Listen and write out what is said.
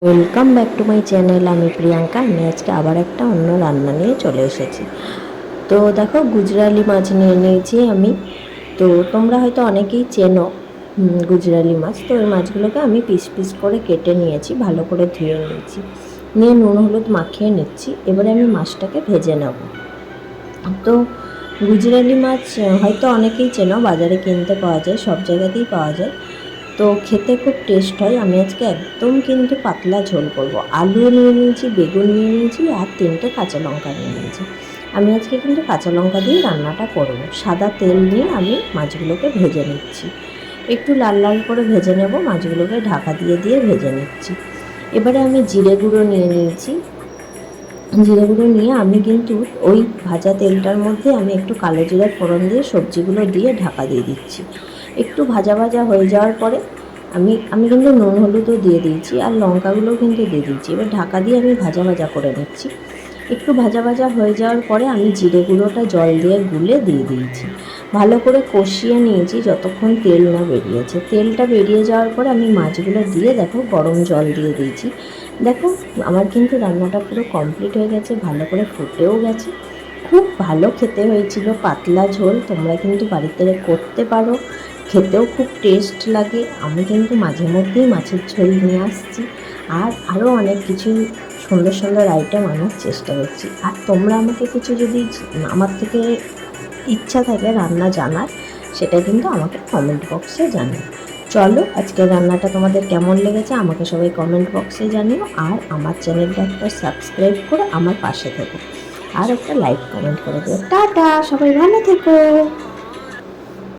Welcome back to my channel. আমি প্রিয়াঙ্কা। আমি আজকে আবার একটা অন্য রান্না নিয়ে চলে এসেছি। তো দেখো, গুজরালি মাছ নিয়ে নিয়েছি আমি। তো তোমরা হয়তো অনেকেই চেনো গুজরালি মাছ। তো ওই মাছগুলোকে আমি পিস পিস করে কেটে নিয়েছি, ভালো করে ধুয়ে নিয়েছি, নিয়ে নুন হলুদ মাখিয়ে নিচ্ছি। এবারে আমি মাছটাকে ভেজে নেব। তো গুজরালি মাছ হয়তো অনেকেই চেনো, বাজারে কিনতে পাওয়া যায়, সব জায়গাতেই পাওয়া যায়। তো খেতে খুব টেস্ট হয়। আমি আজকে একদম কিন্তু পাতলা ঝোল করব। আলু নিয়ে নিয়েছি, বেগুন নিয়ে নিয়েছি, আর 3টে কাঁচা লঙ্কা নিয়ে নিয়েছি। আমি আজকে কিন্তু কাঁচা লঙ্কা দিয়েই রান্নাটা করব। সাদা তেল নিয়ে আমি মাছগুলোকে ভেজে নিচ্ছি। একটু লাল লাল করে ভেজে নেব। মাছগুলোকে ঢাকা দিয়ে দিয়ে ভেজে নিচ্ছি। এবারে আমি জিরে গুঁড়ো নিয়ে নিয়েছি। জিরে গুঁড়ো নিয়ে আমি কিন্তু ওই ভাজা তেলটার মধ্যে আমি একটু কালো জিরা ফোড়ন দিয়ে সবজিগুলো দিয়ে ঢাকা দিয়ে দিচ্ছি। একটু ভাজা ভাজা হয়ে যাওয়ার পরে আমি কিন্তু নুন হলুদও দিয়ে দিয়েছি, আর লঙ্কাগুলোও কিন্তু দিয়ে দিয়েছি। এবার ঢাকা দিয়ে আমি ভাজা ভাজা করে নিচ্ছি। একটু ভাজা ভাজা হয়ে যাওয়ার পরে আমি জিরে গুঁড়োটা জল দিয়ে গুলে দিয়ে দিয়েছি। ভালো করে কষিয়ে নিয়েছি যতক্ষণ তেল না বেরিয়েছে। তেলটা বেরিয়ে যাওয়ার পরে আমি মাছগুলো দিয়ে দেখো গরম জল দিয়ে দিয়েছি। দেখো, আমার কিন্তু রান্নাটা পুরো কমপ্লিট হয়ে গেছে, ভালো করে ফুটেও গেছে। খুব ভালো খেতে হয়েছিল, পাতলা ঝোল। তোমরা কিন্তু বাড়িতে করতে পারো, খেতেও খুব টেস্ট লাগে। আমি কিন্তু মাঝে মধ্যেই মাছের ঝোল নিয়ে আসছি, আর আরও অনেক কিছু সুন্দর সুন্দর আইটেম আনার চেষ্টা করছি। আর তোমরা আমাকে কিছু যদি আমার থেকে ইচ্ছা থাকে রান্না জানার, সেটা কিন্তু আমাকে কমেন্ট বক্সে জানিও। চলো, আজকের রান্নাটা তোমাদের কেমন লেগেছে আমাকে সবাই কমেন্ট বক্সে জানিও। আর আমার চ্যানেলটা একটা সাবস্ক্রাইব করে আমার পাশে থেকো, আর একটা লাইক কমেন্ট করে দিও। টাটা, সবাই ভালো থেকো।